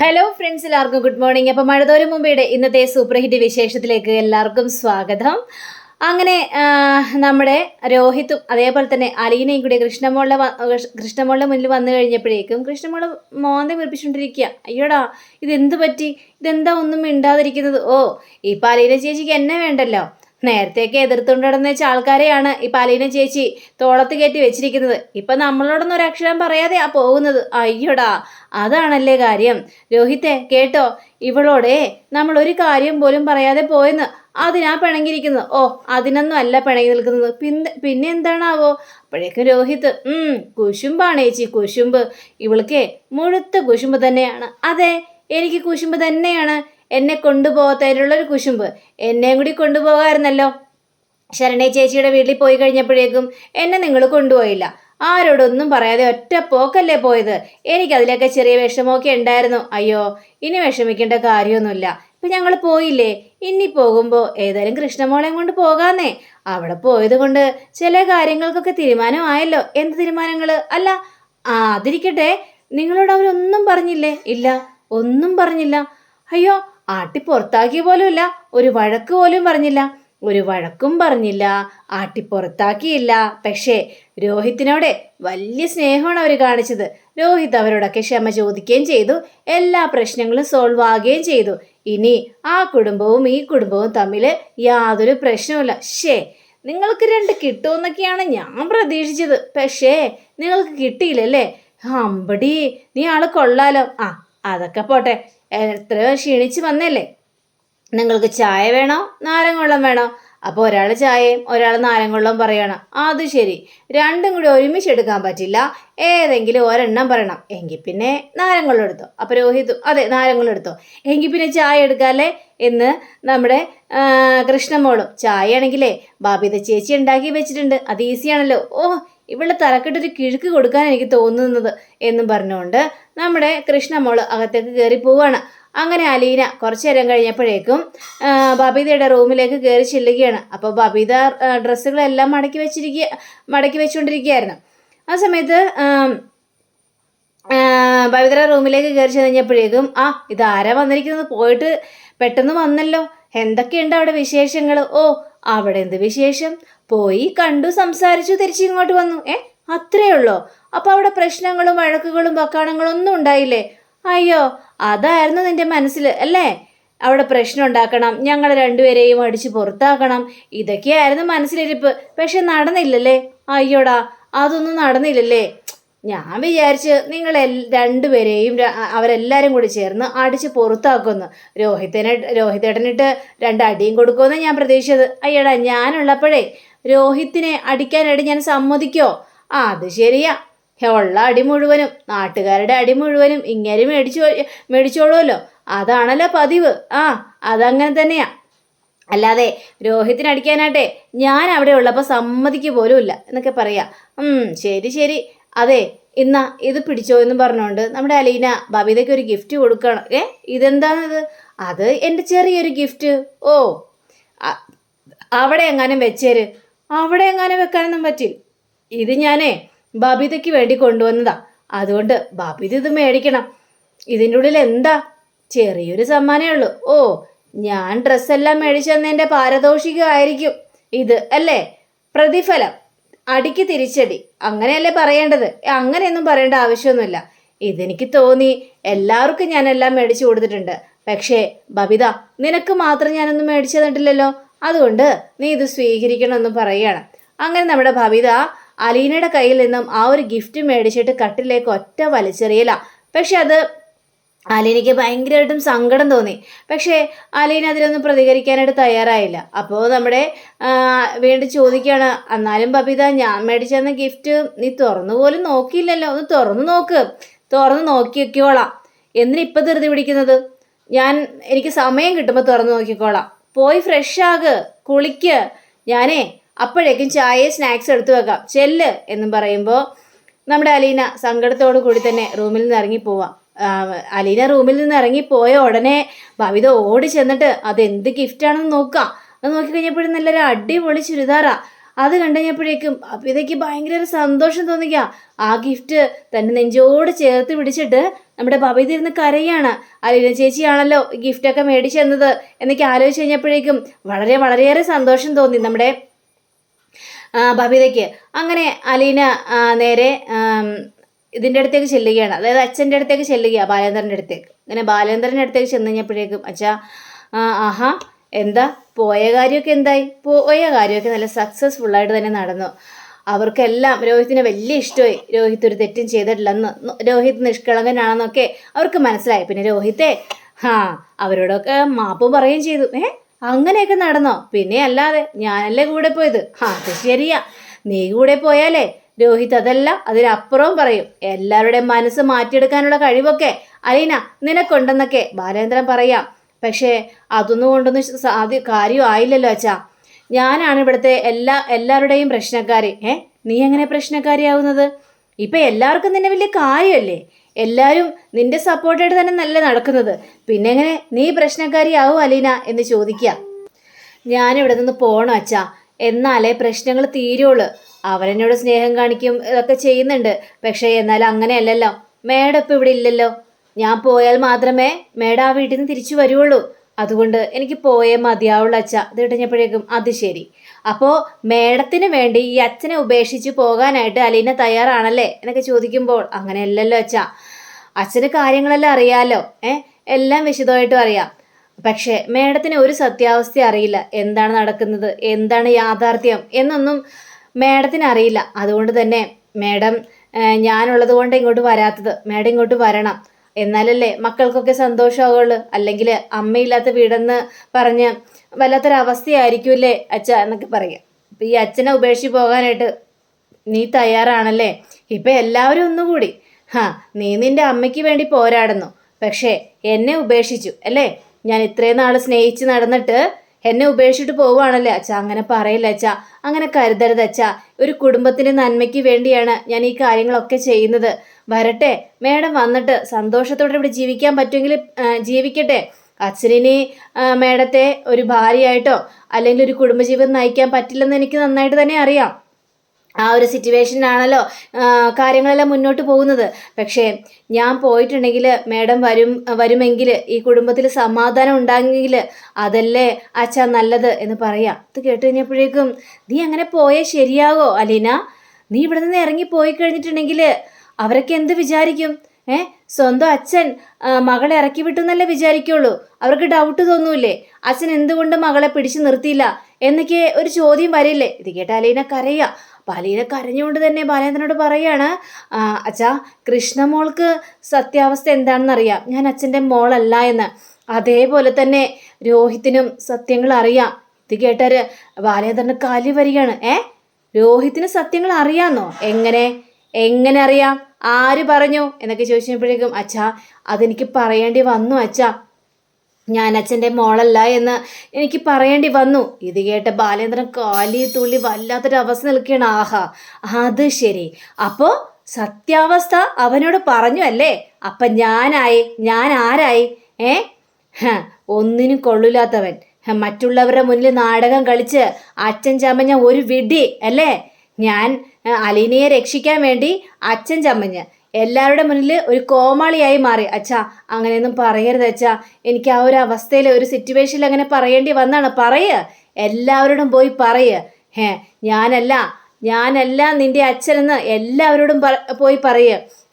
Hello friends, എല്ലാവർക്കും good morning. അപ്പോൾ മഴതോരും മുമ്പയുടെ ഇന്നത്തെ സൂപ്പർ ഹിറ്റ് വിശേഷത്തിലേക്ക് എല്ലാവർക്കും സ്വാഗതം. അങ്ങനെ നമ്മുടെ രോഹിത്തും അതേപോലെ തന്നെ അലീനയും കൂടി കൃഷ്ണമോളുടെ മുന്നിൽ വന്നു കഴിഞ്ഞപ്പോഴേക്കും കൃഷ്ണമോള് മോന്തെ വീർപ്പിച്ചുകൊണ്ടിരിക്കുക. അയ്യോടാ, ഇതെന്ത് പറ്റി? ഇതെന്താ ഒന്നും മിണ്ടാതിരിക്കുന്നത്? ഓ, ഇപ്പം അലീന ചേച്ചിക്ക് എന്നെ വേണ്ടല്ലോ. നേരത്തെയൊക്കെ എതിർത്തുകൊണ്ട് നടന്ന വെച്ച ആൾക്കാരെയാണ് ഈ അലീന ചേച്ചി തോളത്ത് കയറ്റി വെച്ചിരിക്കുന്നത്. ഇപ്പം നമ്മളോടൊന്നും ഒരു അക്ഷരം പറയാതെയാ പോകുന്നത്. അയ്യോടാ, അതാണല്ലേ കാര്യം. രോഹിത്തെ കേട്ടോ, ഇവളോടെ നമ്മൾ ഒരു കാര്യം പോലും പറയാതെ പോയെന്ന് അതിനാ പിണങ്ങിയിരിക്കുന്നത്. ഓ, അതിനൊന്നും അല്ല പിണങ്ങി നിൽക്കുന്നത്. പിന്നെ എന്താണാവോ? അപ്പോഴേക്കും രോഹിത്ത് കുശുമ്പാണ് ചേച്ചി, കുശുമ്പ്. ഇവൾക്കേ മുഴുത്ത കുശുമ്പ് തന്നെയാണ്. അതെ, എനിക്ക് കുശുമ്പ് തന്നെയാണ്. എന്നെ കൊണ്ടുപോകാത്തതിലുള്ളൊരു കുശുമ്പ്. എന്നെയും കൂടി കൊണ്ടുപോകാമായിരുന്നല്ലോ. ശരണേ ചേച്ചിയുടെ വീട്ടിൽ പോയി കഴിഞ്ഞപ്പോഴേക്കും എന്നെ നിങ്ങൾ കൊണ്ടുപോയില്ല. ആരോടൊന്നും പറയാതെ ഒറ്റ പോക്കല്ലേ പോയത്. എനിക്കതിലൊക്കെ ചെറിയ വിഷമമൊക്കെ ഉണ്ടായിരുന്നു. അയ്യോ, ഇനി വിഷമിക്കേണ്ട കാര്യമൊന്നുമില്ല. ഇപ്പം ഞങ്ങൾ പോയില്ലേ, ഇനി പോകുമ്പോൾ ഏതായാലും കൃഷ്ണമോളെയും കൊണ്ട് പോകാന്നേ. അവിടെ പോയത് കൊണ്ട് ചില കാര്യങ്ങൾക്കൊക്കെ തീരുമാനമായല്ലോ. എന്ത് തീരുമാനങ്ങൾ? അല്ല, അതിരിക്കട്ടെ, നിങ്ങളോട് അവരൊന്നും പറഞ്ഞില്ലേ? ഇല്ല, ഒന്നും പറഞ്ഞില്ല. അയ്യോ, ആട്ടി പുറത്താക്കിയ പോലുമില്ല, ഒരു വഴക്ക് പോലും പറഞ്ഞില്ല. ഒരു വഴക്കും പറഞ്ഞില്ല, ആട്ടി പുറത്താക്കിയില്ല. പക്ഷേ രോഹിത്തിനോട് വലിയ സ്നേഹമാണ് അവർ കാണിച്ചത്. രോഹിത് അവരോടൊക്കെ ക്ഷമ ചോദിക്കുകയും ചെയ്തു. എല്ലാ പ്രശ്നങ്ങളും സോൾവ് ആകുകയും ചെയ്തു. ഇനി ആ കുടുംബവും ഈ കുടുംബവും തമ്മിൽ യാതൊരു പ്രശ്നവുമില്ല. നിങ്ങൾക്ക് രണ്ട് കിട്ടുമെന്നൊക്കെയാണ് ഞാൻ പ്രതീക്ഷിച്ചത്. പക്ഷേ നിങ്ങൾക്ക് കിട്ടിയില്ലല്ലേ? അമ്പടി, നീ ആള് കൊള്ളാലോ. അതൊക്കെ പോട്ടെ, എത്രയോ ക്ഷീണിച്ച് വന്നല്ലേ. നിങ്ങൾക്ക് ചായ വേണോ നാരങ്ങ വെള്ളം വേണോ? അപ്പോൾ ഒരാൾ ചായയും ഒരാൾ നാരങ്ങ വെള്ളം പറയണം. അത് ശരി, രണ്ടും കൂടി ഒരുമിച്ച് എടുക്കാൻ പറ്റില്ല. ഏതെങ്കിലും ഒരെണ്ണം പറയണം. എങ്കിൽ പിന്നെ നാരങ്ങ വെള്ളം എടുത്തോ. അപ്പോൾ രോഹിത് അതെ, നാരങ്ങ വെള്ളം എടുത്തോ. എങ്കിൽ പിന്നെ ചായ എടുക്കാല്ലേ എന്ന് നമ്മുടെ കൃഷ്ണമോളും. ചായ ആണെങ്കിലേ ബബിത ചേച്ചി ഉണ്ടാക്കി വെച്ചിട്ടുണ്ട്, അത് ഈസിയാണല്ലോ. ഓ, ഇവിടെ തലക്കെട്ടൊരു കിഴുക്ക് കൊടുക്കാൻ എനിക്ക് തോന്നുന്നത് എന്നും പറഞ്ഞുകൊണ്ട് നമ്മുടെ കൃഷ്ണമോള് അകത്തേക്ക് കയറി പോവാണ്. അങ്ങനെ അലീന കുറച്ചു നേരം കഴിഞ്ഞപ്പോഴേക്കും ബബിതയുടെ റൂമിലേക്ക് കയറി ചെല്ലുകയാണ്. അപ്പോൾ ബബിത ഡ്രസ്സുകളെല്ലാം മടക്കി വെച്ചുകൊണ്ടിരിക്കുകയായിരുന്നു. ആ സമയത്ത് ബബിതയുടെ റൂമിലേക്ക് കയറി ചെന്നപ്പോഴേക്കും ഇതാരാ വന്നിരിക്കുന്നത്? പോയിട്ട് പെട്ടെന്ന് വന്നല്ലോ. എന്തൊക്കെയുണ്ട് അവിടെ വിശേഷങ്ങൾ? ഓ, അവിടെ എന്ത് വിശേഷം? പോയി കണ്ടു, സംസാരിച്ചു, തിരിച്ചിങ്ങോട്ട് വന്നു. അത്രേ ഉള്ളോ? അപ്പോൾ അവിടെ പ്രശ്നങ്ങളും വഴക്കുകളും വക്കാണങ്ങളും ഒന്നും ഉണ്ടായില്ലേ? അയ്യോ, അതായിരുന്നു നിന്റെ മനസ്സിൽ അല്ലേ? അവിടെ പ്രശ്നം ഉണ്ടാക്കണം, ഞങ്ങൾ രണ്ടുപേരെയും അടിച്ച് പുറത്താക്കണം, ഇതൊക്കെയായിരുന്നു മനസ്സിലിരിപ്പ്. പക്ഷെ നടന്നില്ലല്ലേ? അയ്യോടാ, അതൊന്നും നടന്നില്ലല്ലേ? ഞാൻ വിചാരിച്ച് നിങ്ങൾ രണ്ടുപേരെയും അവരെല്ലാവരും കൂടി ചേർന്ന് അടിച്ച് പുറത്താക്കുമെന്ന്. രോഹിതേട്ടനിട്ട് രണ്ടടിയും കൊടുക്കുമെന്ന് ഞാൻ പ്രതീക്ഷിച്ചത്. അയ്യടാ, ഞാനുള്ളപ്പോഴേ രോഹിത്തിനെ അടിക്കാനായിട്ട് ഞാൻ സമ്മതിക്കോ? അത് ശരിയാ. ഉള്ള അടി മുഴുവനും, നാട്ടുകാരുടെ അടി മുഴുവനും ഇങ്ങനെ മേടിച്ചോളുമല്ലോ. അതാണല്ലോ പതിവ്. അതങ്ങനെ തന്നെയാ. അല്ലാതെ രോഹിത്തിനെ അടിക്കാനാട്ടെ ഞാൻ അവിടെ ഉള്ളപ്പോൾ സമ്മതിക്ക് പോലുമില്ല എന്നൊക്കെ പറയാ. ശരി ശരി, അതെ, ഇന്നാ ഇത് പിടിച്ചോ എന്ന് പറഞ്ഞുകൊണ്ട് നമ്മുടെ അലീന ബബിതയ്ക്ക് ഒരു ഗിഫ്റ്റ് കൊടുക്കണം. ഇതെന്താണിത്? അത് എൻ്റെ ചെറിയൊരു ഗിഫ്റ്റ്. ഓ, അവിടെ എങ്ങാനും വെച്ചേര്. അവിടെ എങ്ങാനും വെക്കാനൊന്നും പറ്റില്ല. ഇത് ഞാനേ ബബിതയ്ക്ക് വേണ്ടി കൊണ്ടുവന്നതാ. അതുകൊണ്ട് ബബിത ഇത് മേടിക്കണം. ഇതിൻ്റെ ഉള്ളിൽ എന്താ? ചെറിയൊരു സമ്മാനമേ ഉള്ളൂ. ഓ, ഞാൻ ഡ്രസ്സെല്ലാം മേടിച്ചു തന്നതിൻ്റെ പാരിതോഷികമായിരിക്കും ഇത് അല്ലേ? പ്രതിഫലം, അടിക്ക് തിരിച്ചടി, അങ്ങനെയല്ലേ പറയേണ്ടത്? അങ്ങനെയൊന്നും പറയേണ്ട ആവശ്യമൊന്നുമില്ല. ഇതെനിക്ക് തോന്നി എല്ലാവർക്കും ഞാനെല്ലാം മേടിച്ചു കൊടുത്തിട്ടുണ്ട്. പക്ഷേ ബബിത, നിനക്ക് മാത്രം ഞാനൊന്നും മേടിച്ചു തന്നിട്ടില്ലല്ലോ. അതുകൊണ്ട് നീ ഇത് സ്വീകരിക്കണമെന്ന് പറയുകയാണ്. അങ്ങനെ നമ്മുടെ ബബിത അലീനയുടെ കയ്യിൽ നിന്നും ആ ഒരു ഗിഫ്റ്റ് മേടിച്ചിട്ട് കട്ടിലേക്ക് ഒറ്റ വലിച്ചെറിയല. പക്ഷെ അത് അലീനയ്ക്ക് ഭയങ്കരമായിട്ടും സങ്കടം തോന്നി. പക്ഷേ അലീന അതിലൊന്നും പ്രതികരിക്കാനായിട്ട് തയ്യാറായില്ല. അപ്പോൾ നമ്മുടെ വീണ്ടും ചോദിക്കുകയാണ്, എന്നാലും ബബിത, ഞാൻ മേടിച്ചു തന്ന ഗിഫ്റ്റ് നീ തുറന്നു പോലും നോക്കിയില്ലല്ലോ. ഒന്ന് തുറന്നു നോക്ക്. തുറന്നു നോക്കി വെക്കോളാം. എന്തിനിപ്പം ധൃതി പിടിക്കുന്നത്? എനിക്ക് സമയം കിട്ടുമ്പോൾ തുറന്നു നോക്കിക്കോളാം. പോയി ഫ്രഷ് ആക്, കുളിക്ക്. ഞാനേ അപ്പോഴേക്കും ചായ സ്നാക്സ് എടുത്തു വെക്കാം, ചെല്ല് എന്നും പറയുമ്പോൾ നമ്മുടെ അലീന സങ്കടത്തോടു കൂടി തന്നെ റൂമിൽ നിന്ന് ഇറങ്ങിപ്പോവാം. അലീന റൂമിൽ നിന്ന് ഇറങ്ങിപ്പോയ ഉടനെ ബബിത ഓടി ചെന്നിട്ട് അതെന്ത് ഗിഫ്റ്റാണെന്ന് നോക്കാം. അത് നോക്കിക്കഴിഞ്ഞപ്പോഴും നല്ലൊരു അടിപൊളി ചുരിദാറാ. അത് കണ്ടുകഴിഞ്ഞപ്പോഴേക്കും ബബിതയ്ക്ക് ഭയങ്കര സന്തോഷം തോന്നിക്കുക. ആ ഗിഫ്റ്റ് തന്നെ നെഞ്ചോട് ചേർത്ത് പിടിച്ചിട്ട് നമ്മുടെ ബബിത ഇരുന്ന് കരയാണ്. അലീന ചേച്ചിയാണല്ലോ ഗിഫ്റ്റൊക്കെ മേടിച്ചു തന്നത് എന്നൊക്കെ ആലോചിച്ച് കഴിഞ്ഞപ്പോഴേക്കും വളരെയേറെ സന്തോഷം തോന്നി നമ്മുടെ ബബിതയ്ക്ക്. അങ്ങനെ അലീന നേരെ ഇതിൻ്റെ അടുത്തേക്ക് ചെല്ലുകയാണ്, അതായത് അച്ഛൻ്റെ അടുത്തേക്ക് ചെല്ലുക, ബാലേന്ദ്രൻ്റെ അടുത്തേക്ക്. അങ്ങനെ ബാലേന്ദ്രൻ്റെ അടുത്തേക്ക് ചെന്ന് കഴിഞ്ഞപ്പോഴേക്കും അച്ഛാ ആഹാ എന്താ പോയ കാര്യമൊക്കെ എന്തായി? പോയ കാര്യമൊക്കെ നല്ല സക്സസ്ഫുള്ളായിട്ട് തന്നെ നടന്നു. അവർക്കെല്ലാം രോഹിത്തിനെ വലിയ ഇഷ്ടമായി. രോഹിത് ഒരു തെറ്റും ചെയ്തിട്ടില്ലെന്ന്, രോഹിത് നിഷ്കളങ്കനാണെന്നൊക്കെ അവർക്ക് മനസ്സിലായി. പിന്നെ രോഹിത്തെ അവരോടൊക്കെ മാപ്പ് പറയുകയും ചെയ്തു. അങ്ങനെയൊക്കെ നടന്നോ? പിന്നെ അല്ലാതെ ഞാനല്ലേ കൂടെ പോയത്. അത് ശരിയാ, നീ കൂടെ പോയാലേ രോഹിത് അതല്ല അതിനപ്പുറവും പറയും. എല്ലാവരുടെയും മനസ്സ് മാറ്റിയെടുക്കാനുള്ള കഴിവൊക്കെ അലീന നിനക്കുണ്ടെന്നൊക്കെ ബാലേന്ദ്രൻ പറയാം. പക്ഷേ അതൊന്നും കൊണ്ടൊന്നും കാര്യമായില്ലല്ലോ അച്ഛാ. ഞാനാണ് ഇവിടുത്തെ എല്ലാവരുടെയും പ്രശ്നക്കാരി. നീ എങ്ങനെ പ്രശ്നക്കാരിയാവുന്നത്? ഇപ്പം എല്ലാവർക്കും നിന്നെ വലിയ കാര്യമല്ലേ, എല്ലാവരും നിന്റെ സപ്പോർട്ടായിട്ട് തന്നെ നല്ല നടക്കുന്നത്. പിന്നെ എങ്ങനെ നീ പ്രശ്നക്കാരിയാവും അലീന എന്ന് ചോദിക്കുക. ഞാനിവിടെ നിന്ന് പോകണം അച്ഛാ, എന്നാലേ പ്രശ്നങ്ങൾ തീരുള്ളൂ. അവരെന്നോട് സ്നേഹം കാണിക്കും ഇതൊക്കെ ചെയ്യുന്നുണ്ട്. പക്ഷേ എന്നാലും അങ്ങനെയല്ലല്ലോ, മേഡം ഇപ്പം ഇവിടെ ഇല്ലല്ലോ. ഞാൻ പോയാൽ മാത്രമേ മേഡം ആ വീട്ടിൽ നിന്ന് തിരിച്ചു വരുള്ളൂ. അതുകൊണ്ട് എനിക്ക് പോയേ മതിയാവുള്ളൂ അച്ഛ. ഇത് കഴിഞ്ഞപ്പോഴേക്കും അത് ശരി, അപ്പോൾ മേഡത്തിന് വേണ്ടി ഈ അച്ഛനെ ഉപേക്ഷിച്ച് പോകാനായിട്ട് അലീന തയ്യാറാണല്ലേ എന്നൊക്കെ ചോദിക്കുമ്പോൾ അങ്ങനെയല്ലല്ലോ അച്ഛ, അച്ഛന് കാര്യങ്ങളെല്ലാം അറിയാലോ, എല്ലാം വിശദമായിട്ടും അറിയാം. പക്ഷേ മേഡത്തിന് ഒരു സത്യാവസ്ഥ അറിയില്ല, എന്താണ് നടക്കുന്നത്, എന്താണ് യാഥാർത്ഥ്യം എന്നൊന്നും മേഡത്തിന് അറിയില്ല. അതുകൊണ്ട് തന്നെ മേഡം ഞാനുള്ളത് കൊണ്ട് ഇങ്ങോട്ട് വരാത്തത്. മേഡം ഇങ്ങോട്ട് വരണം, എന്നാലല്ലേ മക്കൾക്കൊക്കെ സന്തോഷമാവുള്ളൂ. അല്ലെങ്കിൽ അമ്മയില്ലാത്ത വീടെന്ന് പറഞ്ഞ് വല്ലാത്തൊരവസ്ഥയായിരിക്കുമല്ലേ അച്ഛ എന്നൊക്കെ പറയാം. അപ്പം ഈ അച്ഛനെ ഉപേക്ഷിച്ച് പോകാനായിട്ട് നീ തയ്യാറാണല്ലേ? ഇപ്പം എല്ലാവരും ഒന്നുകൂടി നീ നിൻ്റെ അമ്മയ്ക്ക് വേണ്ടി പോരാടുന്നു, പക്ഷേ എന്നെ ഉപേക്ഷിച്ചു അല്ലേ? ഞാൻ ഇത്രയും നാൾ സ്നേഹിച്ച് നടന്നിട്ട് എന്നെ ഉപേക്ഷിച്ചിട്ട് പോവുകയാണല്ലേ അച്ഛാ? അങ്ങനെ പറയില്ല അച്ഛാ, അങ്ങനെ കരുതരുത് അച്ഛാ. ഒരു കുടുംബത്തിൻ്റെ നന്മയ്ക്ക് വേണ്ടിയാണ് ഞാൻ ഈ കാര്യങ്ങളൊക്കെ ചെയ്യുന്നത്. വരട്ടെ, മേഡം വന്നിട്ട് സന്തോഷത്തോടെ ഇവിടെ ജീവിക്കാൻ പറ്റുമെങ്കിൽ ജീവിക്കട്ടെ. അച്ഛനിനി മേഡത്തെ ഒരു ഭാര്യയായിട്ടോ അല്ലെങ്കിൽ ഒരു കുടുംബജീവിതം നയിക്കാൻ പറ്റില്ലെന്ന് എനിക്ക് നന്നായിട്ട് തന്നെ അറിയാം. ആ ഒരു സിറ്റുവേഷനിലാണല്ലോ കാര്യങ്ങളെല്ലാം മുന്നോട്ട് പോകുന്നത്. പക്ഷേ ഞാൻ പോയിട്ടുണ്ടെങ്കിൽ മേഡം വരുമെങ്കിൽ ഈ കുടുംബത്തിൽ സമാധാനം ഉണ്ടാകുമെങ്കിൽ അതല്ലേ അച്ഛാ നല്ലത് എന്ന് പറയാം. ഇത് കേട്ട് കഴിഞ്ഞപ്പോഴേക്കും നീ അങ്ങനെ പോയേ ശരിയാകോ അലീന? നീ ഇവിടെ നിന്ന് ഇറങ്ങി പോയി കഴിഞ്ഞിട്ടുണ്ടെങ്കിൽ അവരൊക്കെ എന്ത് വിചാരിക്കും? സ്വന്തം അച്ഛൻ മകളെ ഇറക്കി വിട്ടു എന്നല്ലേ വിചാരിക്കുള്ളൂ. അവർക്ക് ഡൗട്ട് തോന്നൂല്ലേ, അച്ഛൻ എന്തുകൊണ്ട് മകളെ പിടിച്ചു നിർത്തിയില്ല എന്നൊക്കെ ഒരു ചോദ്യം വരില്ലേ? ഇത് കേട്ട അലീന കരയുക. അപ്പം അലീന കരഞ്ഞുകൊണ്ട് തന്നെ ബാലേന്ദ്രനോട് പറയാണ്, അച്ഛാ കൃഷ്ണമോൾക്ക് സത്യാവസ്ഥ എന്താണെന്നറിയാം, ഞാൻ അച്ഛൻ്റെ മോളല്ല എന്ന്. അതേപോലെ തന്നെ രോഹിത്തിനും സത്യങ്ങൾ അറിയാം. ഇത് കേട്ടാര് ബാലേന്ദ്രന് കാലി വരികയാണ്. രോഹിത്തിന് സത്യങ്ങൾ അറിയാമെന്നോ? എങ്ങനെ അറിയാം? ആര് പറഞ്ഞു എന്നൊക്കെ ചോദിച്ചപ്പോഴേക്കും അച്ഛാ അതെനിക്ക് പറയേണ്ടി വന്നു അച്ഛാ, ഞാൻ അച്ഛൻ്റെ മോളല്ല എന്ന് എനിക്ക് പറയേണ്ടി വന്നു. ഇത് കേട്ട ബാലേന്ദ്രൻ കാലി തുള്ളി വല്ലാത്തൊരവസ്ഥ നിൽക്കുകയാണ്. ആഹാ, അത് ശരി, അപ്പോൾ സത്യാവസ്ഥ അവനോട് പറഞ്ഞു അല്ലേ? അപ്പം ഞാൻ ആരായി? ഒന്നിനും കൊള്ളില്ലാത്തവൻ, മറ്റുള്ളവരുടെ മുന്നിൽ നാടകം കളിച്ച് അച്ഛൻ ചമഞ്ഞ ഒരു വിഡ്ഢി അല്ലേ? ഞാൻ അലീനയെ രക്ഷിക്കാൻ വേണ്ടി അച്ഛൻ ചമഞ്ഞ് എല്ലാവരുടെ മുന്നിൽ ഒരു കോമാളിയായി മാറി. അച്ഛാ അങ്ങനെയൊന്നും പറയരുത് അച്ഛാ, എനിക്ക് ആ ഒരു അവസ്ഥയിൽ ഒരു സിറ്റുവേഷനിൽ അങ്ങനെ പറയേണ്ടി വന്നാണ്. എല്ലാവരോടും പോയി ഞാനല്ല നിന്റെ അച്ഛനെന്ന് എല്ലാവരോടും പോയി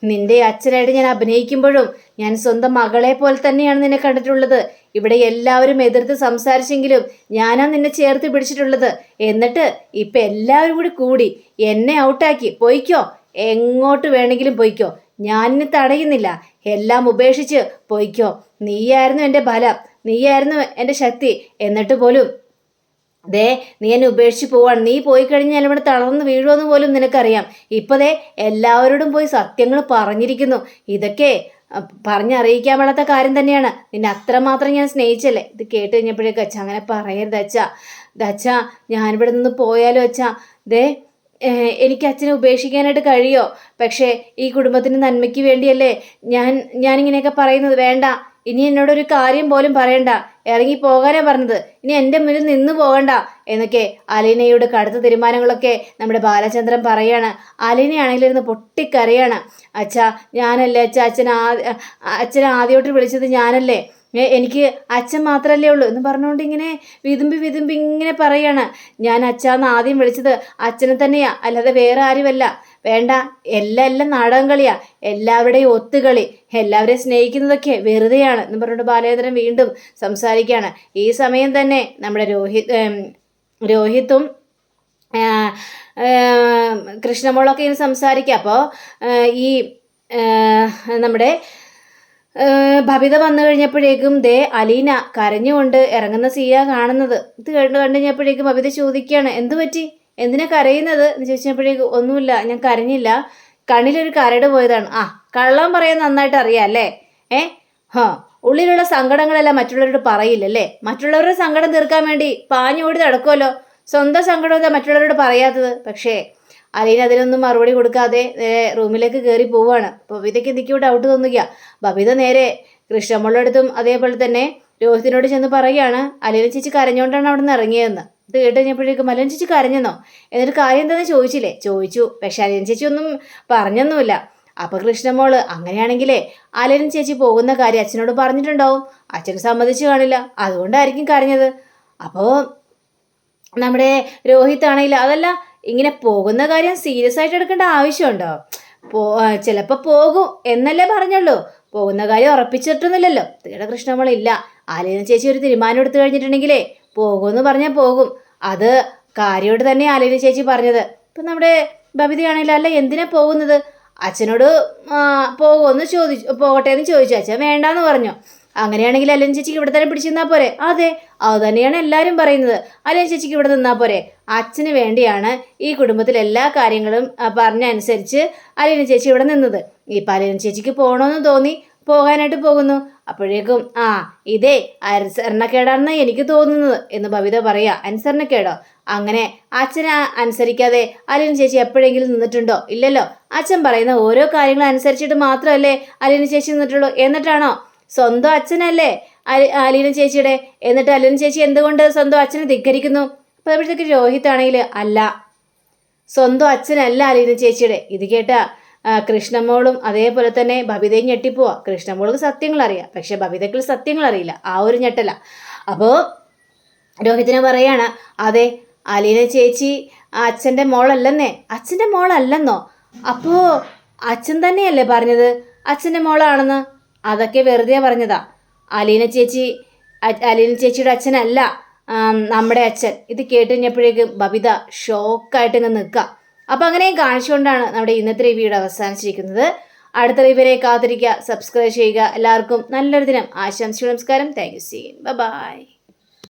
നിന്റെ അച്ഛനായിട്ട് ഞാൻ അഭിനയിക്കുമ്പോഴും ഞാൻ സ്വന്തം മകളെ പോലെ തന്നെയാണ് നിന്നെ കണ്ടിട്ടുള്ളത്. ഇവിടെ എല്ലാവരും എതിർത്ത് സംസാരിച്ചെങ്കിലും ഞാനാ നിന്നെ ചേർത്ത് പിടിച്ചിട്ടുള്ളത്. എന്നിട്ട് ഇപ്പം എല്ലാവരും കൂടി എന്നെ ഔട്ടാക്കി. പോയിക്കോ, എങ്ങോട്ട് വേണമെങ്കിലും പോയിക്കോ, ഞാനിന്ന് തടയുന്നില്ല. എല്ലാം ഉപേക്ഷിച്ച് പോയിക്കോ. നീയായിരുന്നു എൻ്റെ ബലം, നീയായിരുന്നു എൻ്റെ ശക്തി. എന്നിട്ട് പോലും നീ എന്നെ ഉപേക്ഷിച്ച് പോവാണ്. നീ പോയി കഴിഞ്ഞാൽ ഇവിടെ തളർന്ന് വീഴുമെന്ന് പോലും നിനക്കറിയാം. ഇപ്പതേ എല്ലാവരോടും പോയി സത്യങ്ങൾ പറഞ്ഞിരിക്കുന്നു. ഇതൊക്കെ പറഞ്ഞറിയിക്കാൻ പാടാത്ത കാര്യം തന്നെയാണ്. നിന്നെ അത്രമാത്രം ഞാൻ സ്നേഹിച്ചല്ലേ. ഇത് കേട്ട് കഴിഞ്ഞപ്പോഴേക്കും അച്ഛാ അങ്ങനെ പറയരുത് അച്ഛാ, ഞാനിവിടെ നിന്ന് പോയാലോ അച്ഛാ? എനിക്ക് അച്ഛനെ ഉപേക്ഷിക്കാനായിട്ട് കഴിയോ? പക്ഷേ ഈ കുടുംബത്തിൻ്റെ നന്മയ്ക്ക് വേണ്ടിയല്ലേ ഞാനിങ്ങനെയൊക്കെ പറയുന്നത്. വേണ്ട, ഇനി എന്നോടൊരു കാര്യം പോലും പറയണ്ട. ഇറങ്ങി പോകാനാ പറഞ്ഞത്, ഇനി എൻ്റെ മുന്നിൽ നിന്ന് പോകണ്ട എന്നൊക്കെ അലീനയോട് കടുത്ത തീരുമാനങ്ങളൊക്കെ നമ്മുടെ ബാലചന്ദ്രൻ പറയാണ്. അലീനയാണെങ്കിൽ ഇരുന്ന് പൊട്ടിക്കരയാണ്. അച്ഛാ ഞാനല്ലേ അച്ഛാ, അച്ഛനെ ആദ്യമായിട്ട് വിളിച്ചത് ഞാനല്ലേ, എനിക്ക് അച്ഛൻ മാത്രമല്ലേ ഉള്ളൂ എന്ന് പറഞ്ഞുകൊണ്ട് ഇങ്ങനെ വിതുമ്പി ഇങ്ങനെ പറയാണ്. ഞാൻ അച്ഛാന്ന് ആദ്യം വിളിച്ചത് അച്ഛനെ തന്നെയാ, അല്ലാതെ വേറെ ആരുമല്ല. വേണ്ട, എല്ലാം നാടകം കളിയാ, എല്ലാവരുടെയും ഒത്തുകളി, എല്ലാവരെയും സ്നേഹിക്കുന്നതൊക്കെ വെറുതെയാണ് എന്ന് പറഞ്ഞുകൊണ്ട് ബാലേന്ദ്രൻ വീണ്ടും സംസാരിക്കുകയാണ്. ഈ സമയം തന്നെ നമ്മുടെ രോഹിത്തും കൃഷ്ണമോളൊക്കെ ഇങ്ങനെ സംസാരിക്കുക. അപ്പോൾ ഈ നമ്മുടെ ബബിത വന്നു കഴിഞ്ഞപ്പോഴേക്കും അലീന കരഞ്ഞുകൊണ്ട് ഇറങ്ങുന്ന സീനാ കാണുന്നത്. ഇത് കണ്ടു കഴിഞ്ഞപ്പോഴേക്കും ബബിത ചോദിക്കുകയാണ്, എന്തു പറ്റി, എന്തിനാ കരയുന്നത് എന്ന് ചോദിച്ചപ്പോഴേക്കും ഒന്നുമില്ല, ഞാൻ കരഞ്ഞില്ല, കണ്ണിലൊരു കരട് പോയതാണ്. കള്ളം പറയാൻ നന്നായിട്ട് അറിയാം അല്ലേ? ഉള്ളിലുള്ള സങ്കടങ്ങളെല്ലാം മറ്റുള്ളവരോട് പറയില്ലല്ലേ? മറ്റുള്ളവരുടെ സങ്കടം തീർക്കാൻ വേണ്ടി പാഞ്ഞോടി നടക്കുമല്ലോ, സ്വന്തം സങ്കടം എന്താ മറ്റുള്ളവരോട് പറയാത്തത്? പക്ഷേ അലീന അതിനൊന്നും മറുപടി കൊടുക്കാതെ നേരെ റൂമിലേക്ക് കയറി പോവുകയാണ്. ബബിതയ്ക്ക് എന്തൊക്കെയോ ഡൗട്ട് തോന്നുക. ബബിത നേരെ കൃഷ്ണമ്മളുടെ അടുത്തും അതേപോലെ തന്നെ രോഹിത്തിനോട് ചെന്ന് പറയുകയാണ്, അലീന ചേച്ചി കരഞ്ഞുകൊണ്ടാണ് അവിടെ നിന്ന് ഇറങ്ങിയതെന്ന്. ഇത് കേട്ട് കഴിഞ്ഞപ്പോഴേക്കും അലീന ചേച്ചി കരഞ്ഞെന്നോ, എന്നിട്ട് കാര്യം എന്താണെന്ന് ചോദിച്ചില്ലേ? ചോദിച്ചു, പക്ഷെ അലീന ചേച്ചി ഒന്നും പറഞ്ഞൊന്നുമില്ല. അപ്പോൾ കൃഷ്ണമോള് അങ്ങനെയാണെങ്കിലേ അലീന ചേച്ചി പോകുന്ന കാര്യം അച്ഛനോട് പറഞ്ഞിട്ടുണ്ടാവും, അച്ഛന് സമ്മതിച്ചു കാണില്ല, അതുകൊണ്ടായിരിക്കും കരഞ്ഞത്. അപ്പോൾ നമ്മുടെ രോഹിത്താണെങ്കിൽ അതല്ല, ഇങ്ങനെ പോകുന്ന കാര്യം സീരിയസ് ആയിട്ട് എടുക്കേണ്ട ആവശ്യമുണ്ടോ? ചിലപ്പോൾ പോകും എന്നല്ലേ പറഞ്ഞുള്ളൂ, പോകുന്ന കാര്യം ഉറപ്പിച്ചിട്ടൊന്നുമില്ലല്ലോ. തീരെ കൃഷ്ണമോളില്ല, അലീന ചേച്ചി ഒരു തീരുമാനം എടുത്തു കഴിഞ്ഞിട്ടുണ്ടെങ്കിലേ പോകുമെന്ന് പറഞ്ഞാൽ പോകും. അത് കാര്യമായിട്ട് തന്നെ അലീന ചേച്ചി പറഞ്ഞത്. ഇപ്പം നമ്മുടെ ബബിതയാണെങ്കിൽ അല്ല എന്തിനാ പോകുന്നത്, അച്ഛനോട് പോകട്ടെ എന്ന് ചോദിച്ചു, അച്ഛൻ വേണ്ടാന്ന് പറഞ്ഞു. അങ്ങനെയാണെങ്കിൽ അലീന ചേച്ചിക്ക് ഇവിടെ തന്നെ പിടിച്ചു നിന്നാൽ പോരെ? അതെ, അത് തന്നെയാണ് എല്ലാവരും പറയുന്നത്, അലീന ചേച്ചിക്ക് ഇവിടെ നിന്നാൽ പോരെ. അച്ഛന് വേണ്ടിയാണ് ഈ കുടുംബത്തിൽ എല്ലാ കാര്യങ്ങളും പറഞ്ഞനുസരിച്ച് അലീന ചേച്ചി ഇവിടെ നിന്നത്. ഇപ്പം അലീന ചേച്ചിക്ക് പോകണമെന്ന് തോന്നി പോകാനായിട്ട് പോകുന്നു. അപ്പോഴേക്കും ഇതേ അനുസരണക്കേടാണെന്ന് എനിക്ക് തോന്നുന്നത് എന്ന് ബബിത പറയാ. അനുസരണക്കേടോ? അങ്ങനെ അച്ഛനെ അനുസരിക്കാതെ അലീന ചേച്ചി എപ്പോഴെങ്കിലും നിന്നിട്ടുണ്ടോ? ഇല്ലല്ലോ. അച്ഛൻ പറയുന്ന ഓരോ കാര്യങ്ങളും അനുസരിച്ചിട്ട് മാത്രമല്ലേ അലീന ചേച്ചി നിന്നിട്ടുള്ളൂ. എന്നിട്ടാണോ സ്വന്തം അച്ഛനല്ലേ അലീന ചേച്ചിയുടെ, എന്നിട്ട് അലീന ചേച്ചി എന്തുകൊണ്ട് സ്വന്തം അച്ഛനെ ധിക്കരിക്കുന്നു? അപ്പോൾ അപ്പോഴത്തേക്ക് രോഹിത്താണെങ്കിൽ അല്ല, സ്വന്തം അച്ഛനല്ല അലീന ചേച്ചിയുടെ. ഇത് കേട്ട കൃഷ്ണമോളും അതേപോലെ തന്നെ ബബിതയും ഞെട്ടിപ്പോവാ. കൃഷ്ണമോൾക്ക് സത്യങ്ങൾ അറിയാം, പക്ഷെ ബബിതയ്ക്ക് സത്യങ്ങൾ അറിയില്ല, ആ ഒരു ഞെട്ടല. അപ്പോൾ രോഹിത്തിനെ പറയാണ്, അതെ അലീന ചേച്ചി അച്ഛൻ്റെ മോളല്ലെന്നേ. അച്ഛൻ്റെ മോളല്ലെന്നോ? അപ്പോൾ അച്ഛൻ തന്നെയല്ലേ പറഞ്ഞത് അച്ഛൻ്റെ മോളാണെന്ന്? അതൊക്കെ വെറുതെ പറഞ്ഞതാ. അലീന ചേച്ചിയുടെ അച്ഛനല്ല നമ്മുടെ അച്ഛൻ. ഇത് കേട്ട് കഴിഞ്ഞപ്പോഴേക്കും ബബിത ഷോക്കായിട്ട് ഇങ്ങ് നിൽക്കുക. അപ്പം അങ്ങനെയും കാണിച്ചുകൊണ്ടാണ് നമ്മുടെ ഇന്നത്തെ റിവ്യൂടെ അവസാനിച്ചിരിക്കുന്നത്. അടുത്ത റിവ്യൂവിനെ കാത്തിരിക്കുക, സബ്സ്ക്രൈബ് ചെയ്യുക. എല്ലാവർക്കും നല്ലൊരു ദിനം ആശംസിച്ചു. നമസ്കാരം. Thank you. ബൈ.